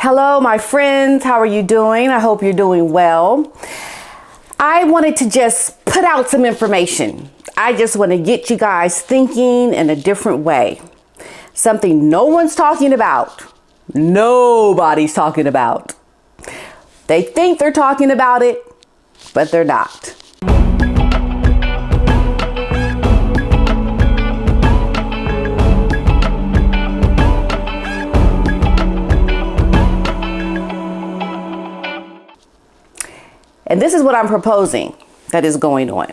Hello, my friends. How are you doing? I hope you're doing well. I wanted to just put out some information. I just want to get you guys thinking in a different way. Something no one's talking about. Nobody's talking about. They think they're talking about it, but they're not. And this is what I'm proposing that is going on.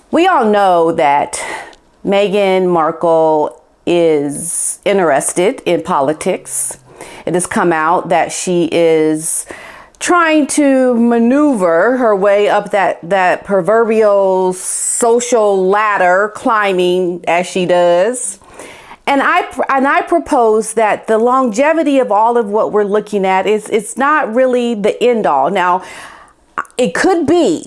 We all know that Meghan Markle is interested in politics. It has come out that she is trying to maneuver her way up that proverbial social ladder, climbing as she does. And I propose that the longevity of all of what we're looking at it's not really the end all. Now, it could be,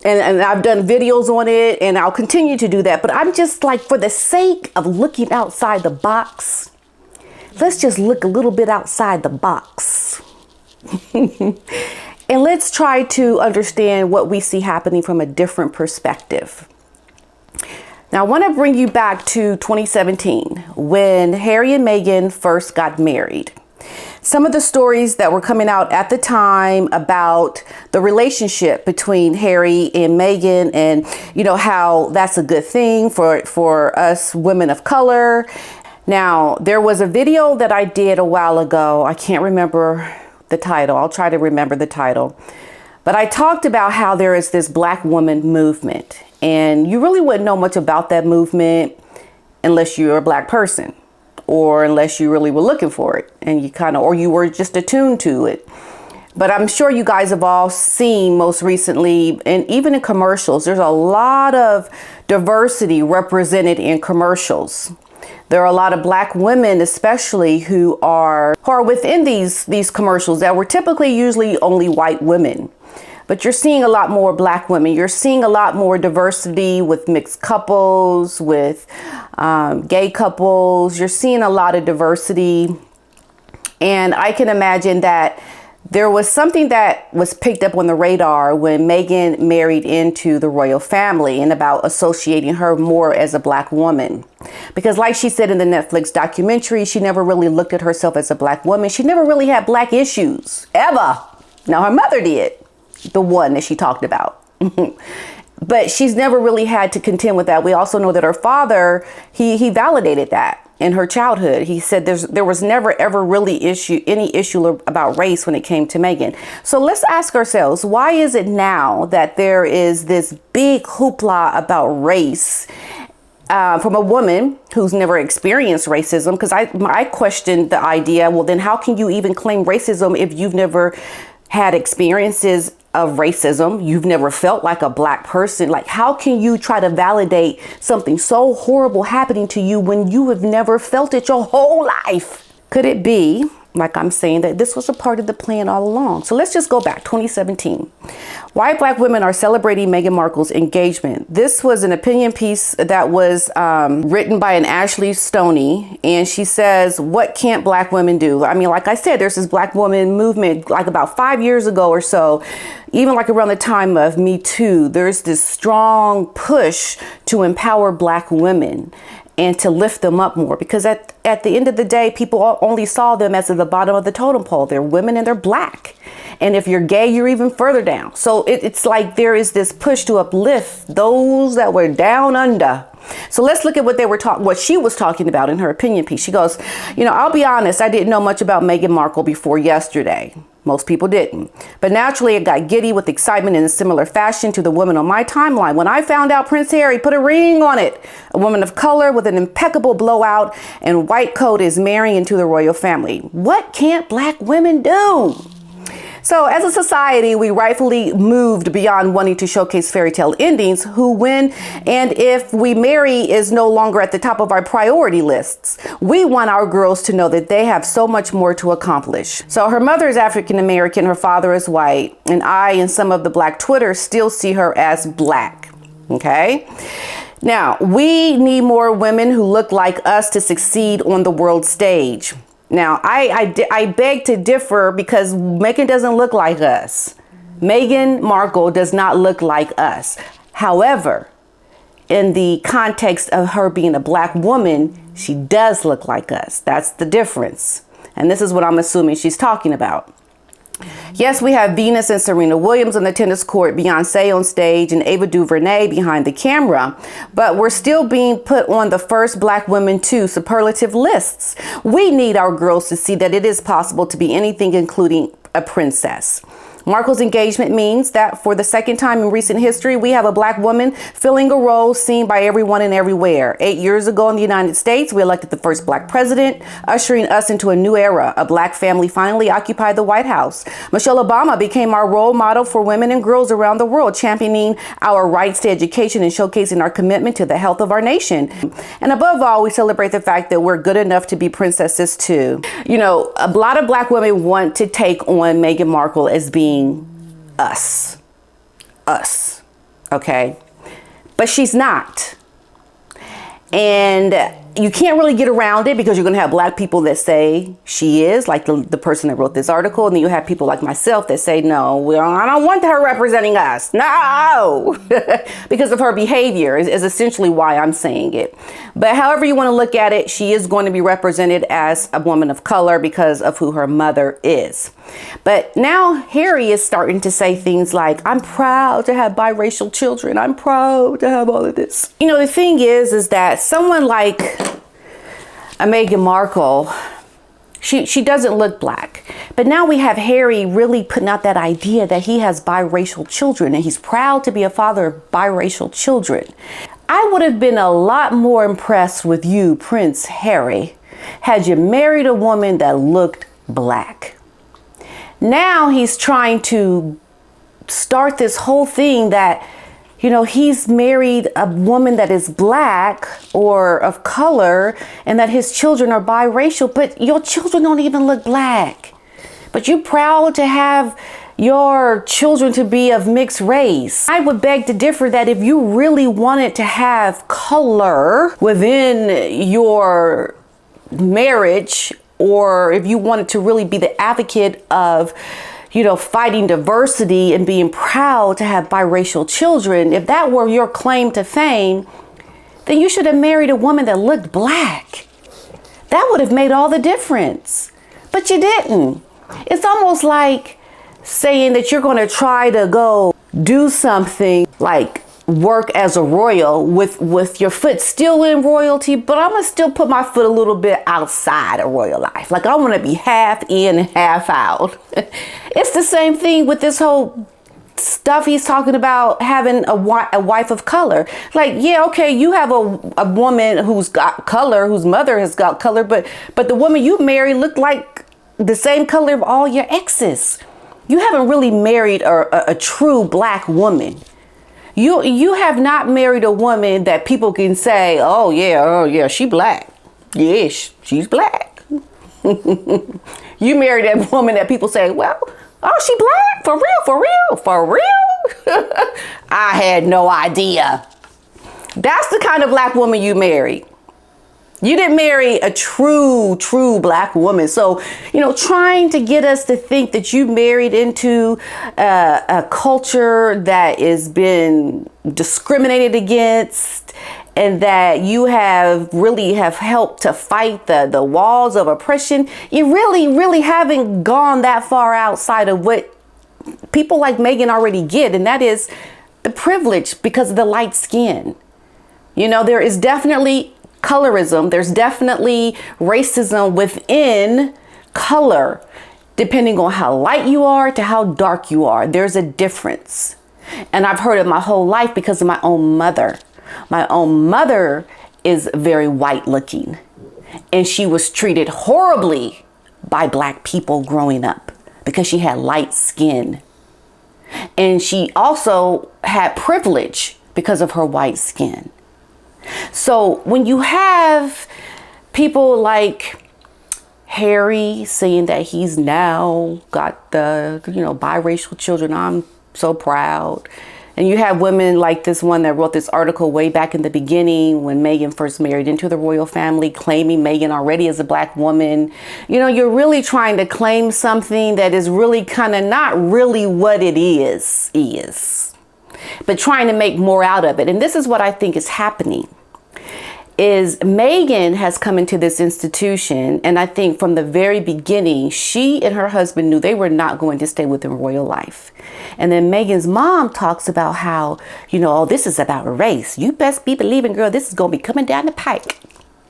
and I've done videos on it, and I'll continue to do that. But I'm just like, for the sake of looking outside the box, let's just look a little bit outside the box. And let's try to understand what we see happening from a different perspective. Now, I want to bring you back to 2017 when Harry and Meghan first got married. Some of the stories that were coming out at the time about the relationship between Harry and Meghan, and you know how that's a good thing for us women of color. Now, there was a video that I did a while ago. I can't remember the title. I'll try to remember the title. But I talked about how there is this Black woman movement. And you really wouldn't know much about that movement unless you're a Black person, or unless you really were looking for it and or you were just attuned to it. But I'm sure you guys have all seen most recently, and even in commercials, there's a lot of diversity represented in commercials. There are a lot of Black women, especially, who are within these commercials that were typically usually only white women. But you're seeing a lot more Black women. You're seeing a lot more diversity with mixed couples, with gay couples. You're seeing a lot of diversity. And I can imagine that there was something that was picked up on the radar when Meghan married into the royal family, and about associating her more as a Black woman. Because like she said in the Netflix documentary, she never really looked at herself as a Black woman. She never really had Black issues, ever. Now, her mother did. The one that she talked about. But she's never really had to contend with that. We also know that her father, he validated that in her childhood. He said there was never ever really any issue about race when it came to Meghan. So let's ask ourselves, why is it now that there is this big hoopla about race from a woman who's never experienced racism? Because I questioned the idea, well, then how can you even claim racism if you've never had experiences of racism? You've never felt like a Black person. Like, how can you try to validate something so horrible happening to you when you have never felt it your whole life? Could it be, like I'm saying, that this was a part of the plan all along? So let's just go back, 2017. Why Black women are celebrating Meghan Markle's engagement. This was an opinion piece that was written by an Ashley Stoney, and she says, what can't Black women do? I mean, like I said, there's this Black woman movement like about 5 years ago or so, even like around the time of Me Too. There's this strong push to empower Black women and to lift them up more, because at the end of the day, people only saw them as at the bottom of the totem pole. They're women and they're Black. And if you're gay, you're even further down. So it's like there is this push to uplift those that were down under. So let's look at what she was talking about in her opinion piece. She goes, I'll be honest, I didn't know much about Meghan Markle before yesterday. Most people didn't. But naturally, it got giddy with excitement in a similar fashion to the woman on my timeline when I found out Prince Harry put a ring on it. A woman of color with an impeccable blowout and white coat is marrying into the royal family. What can't Black women do? So as a society, we rightfully moved beyond wanting to showcase fairy tale endings. Who, when, and if we marry is no longer at the top of our priority lists. We want our girls to know that they have so much more to accomplish. So her mother is African American, her father is white, and I and some of the Black Twitter still see her as Black. Okay. Now, we need more women who look like us to succeed on the world stage. Now, I beg to differ because Meghan doesn't look like us. Meghan Markle does not look like us. However, in the context of her being a black woman, she does look like us. That's the difference. And this is what I'm assuming she's talking about. Yes, we have Venus and Serena Williams on the tennis court, Beyonce on stage, and Ava DuVernay behind the camera. But we're still being put on the first black women to superlative lists. We need our girls to see that it is possible to be anything, including a princess. Markle's engagement means that for the second time in recent history, we have a black woman filling a role seen by everyone and everywhere. 8 years ago in the United States, we elected the first black president, ushering us into a new era. A black family finally occupied the White House. Michelle Obama became our role model for women and girls around the world, championing our rights to education and showcasing our commitment to the health of our nation. And above all, we celebrate the fact that we're good enough to be princesses too. You know, a lot of black women want to take on Meghan Markle as being us, okay? But she's not. And you can't really get around it because you're going to have black people that say she is, like the person that wrote this article. And then you have people like myself that say, no, I don't want her representing us. No, because of her behavior is essentially why I'm saying it. But however you want to look at it, she is going to be represented as a woman of color because of who her mother is. But now Harry is starting to say things like, I'm proud to have biracial children. I'm proud to have all of this. You know, the thing is that someone like a Meghan Markle, she doesn't look black. But now we have Harry really putting out that idea that he has biracial children and he's proud to be a father of biracial children. I would have been a lot more impressed with you, Prince Harry, had you married a woman that looked black. Now he's trying to start this whole thing that, you know, he's married a woman that is black or of color and that his children are biracial, but your children don't even look black. But you're proud to have your children to be of mixed race. I would beg to differ that if you really wanted to have color within your marriage, or if you wanted to really be the advocate of, you know, fighting diversity and being proud to have biracial children, if that were your claim to fame, then you should have married a woman that looked black. That would have made all the difference. But you didn't. It's almost like saying that you're going to try to go do something like work as a royal with your foot still in royalty, but I'm gonna still put my foot a little bit outside of royal life. Like I want to be half in and half out. It's the same thing with this whole stuff he's talking about having a wife of color. Like, yeah, okay, you have a woman who's got color, whose mother has got color, but the woman you married looked like the same color of all your exes. You haven't really married a true black woman. You have not married a woman that people can say, oh yeah, she black. Yes, she's black. You married that woman that people say, well, oh, she black? For real? I had no idea. That's the kind of black woman you married. You didn't marry a true black woman. So, you know, trying to get us to think that you married into a culture that has been discriminated against and that you have helped to fight the walls of oppression. You really haven't gone that far outside of what people like Meghan already get. And that is the privilege because of the light skin. You know, there is definitely colorism. There's definitely racism within color, depending on how light you are to how dark you are. There's a difference. And I've heard it my whole life because of my own mother. My own mother is very white looking, and she was treated horribly by black people growing up because she had light skin. And she also had privilege because of her white skin. So when you have people like Harry saying that he's now got the, biracial children, I'm so proud. And you have women like this one that wrote this article way back in the beginning when Meghan first married into the royal family, claiming Meghan already as a black woman. You know, you're really trying to claim something that is really kind of not really what it is, but trying to make more out of it. And this is what I think is happening. Is Meghan has come into this institution, and I think from the very beginning, she and her husband knew they were not going to stay within royal life. And then Meghan's mom talks about how, you know, oh, this is about race. You best be believing, girl, this is going to be coming down the pike.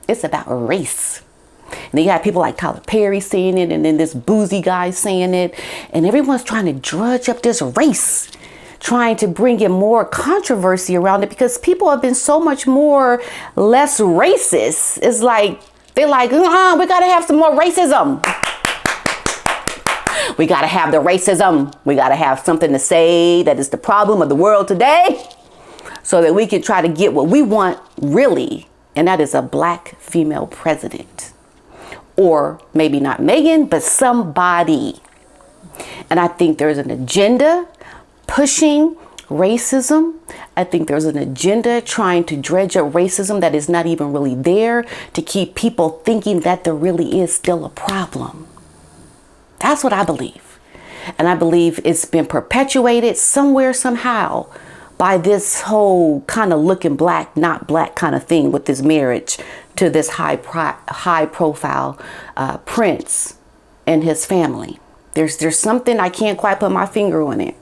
It's about race. And then you have people like Tyler Perry saying it, and then this boozy guy saying it, and everyone's trying to drudge up this race, trying to bring in more controversy around it because people have been so much more less racist. It's like, they're like, we got to have some more racism. We got to have the racism. We got to have something to say that is the problem of the world today so that we can try to get what we want really. And that is a black female president. Or maybe not Meghan, but somebody. And I think there's an agenda pushing racism. I think there's an agenda trying to dredge up racism that is not even really there to keep people thinking that there really is still a problem. That's what I believe. And I believe it's been perpetuated somewhere, somehow by this whole kind of looking black, not black kind of thing with this marriage to this high profile prince and his family. There's something, I can't quite put my finger on it.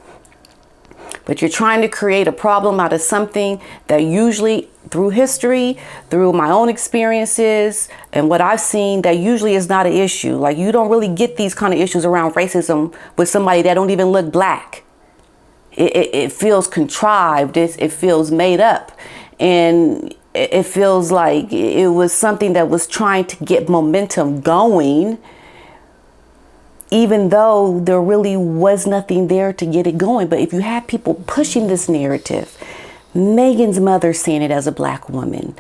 But you're trying to create a problem out of something that usually through history, through my own experiences and what I've seen, that usually is not an issue. Like, you don't really get these kind of issues around racism with somebody that don't even look black. It feels contrived. It feels made up. And it feels like it was something that was trying to get momentum going, even though there really was nothing there to get it going. But if you have people pushing this narrative, Meghan's mother saying it as a black woman,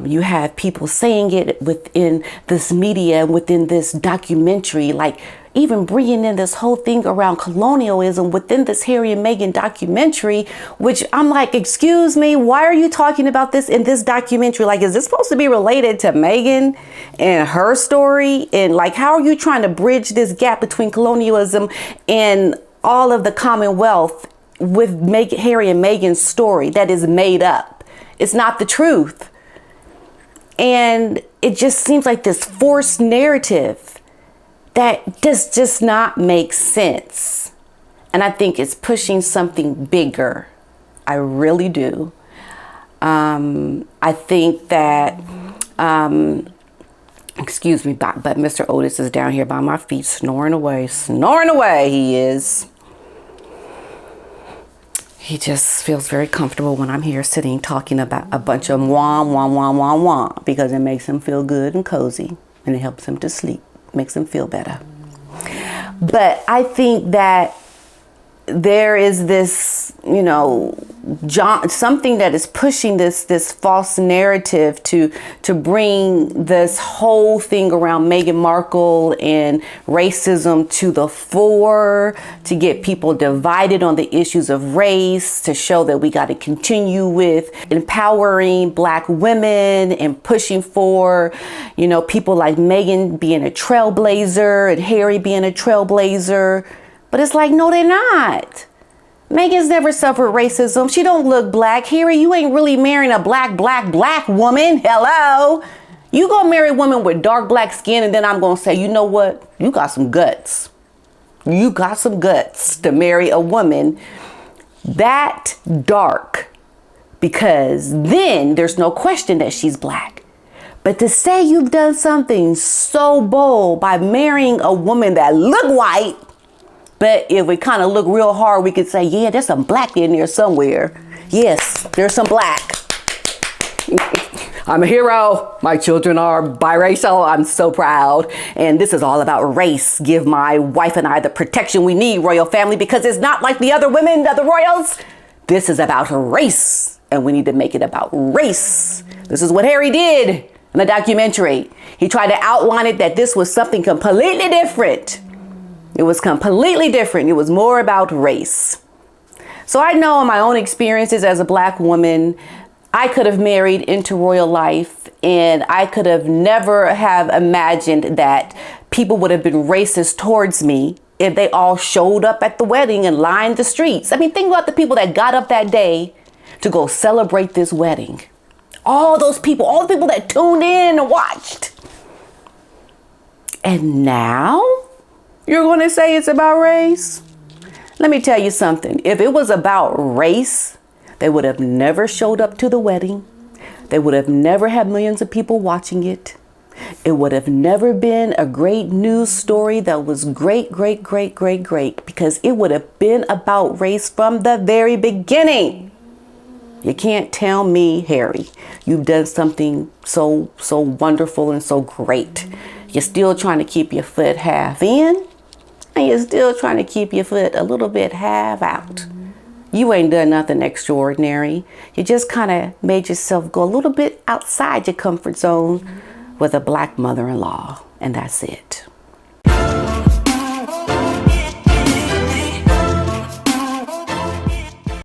you have people saying it within this media, within this documentary, like even bringing in this whole thing around colonialism within this Harry and Meghan documentary, which I'm like, excuse me, why are you talking about this in this documentary? Like, is this supposed to be related to Meghan and her story? And like, how are you trying to bridge this gap between colonialism and all of the Commonwealth with Harry and Meghan's story that is made up? It's not the truth. And it just seems like this forced narrative that just not make sense. And I think it's pushing something bigger. I really do. I think that, excuse me, but Mr. Otis is down here by my feet snoring away he is. He just feels very comfortable when I'm here sitting talking about a bunch of wah, because it makes him feel good and cozy and it helps him to sleep, makes him feel better. But I think that there is this, you know, something that is pushing this false narrative to bring this whole thing around Meghan Markle and racism to the fore, to get people divided on the issues of race, to show that we got to continue with empowering black women and pushing for, you know, people like Meghan being a trailblazer and Harry being a trailblazer. But it's like, no, they're not. Meghan's never suffered racism. She don't look black. Harry, you ain't really marrying a black woman. Hello. You gonna marry a woman with dark black skin, and then I'm gonna say, you know what? You got some guts. You got some guts to marry a woman that dark, because then there's no question that she's black. But to say you've done something so bold by marrying a woman that look white, but if we kind of look real hard, we could say, yeah, there's some black in there somewhere. Yes, there's some black. I'm a hero. My children are biracial. I'm so proud. And this is all about race. Give my wife and I the protection we need, royal family, because it's not like the other women, the other royals. This is about race, and we need to make it about race. This is what Harry did in the documentary. He tried to outline it that this was something completely different. It was completely different. It was more about race. So I know in my own experiences as a Black woman, I could have married into royal life, and I could have never have imagined that people would have been racist towards me if they all showed up at the wedding and lined the streets. I mean, think about the people that got up that day to go celebrate this wedding. All those people, all the people that tuned in and watched. And now you're going to say it's about race? Let me tell you something. If it was about race, they would have never showed up to the wedding. They would have never had millions of people watching it. It would have never been a great news story that was great, because it would have been about race from the very beginning. You can't tell me, Harry, you've done something so wonderful and so great. You're still trying to keep your foot half in, and you're still trying to keep your foot a little bit half out. You ain't done nothing extraordinary. You just kind of made yourself go a little bit outside your comfort zone with a Black mother-in-law, and that's it.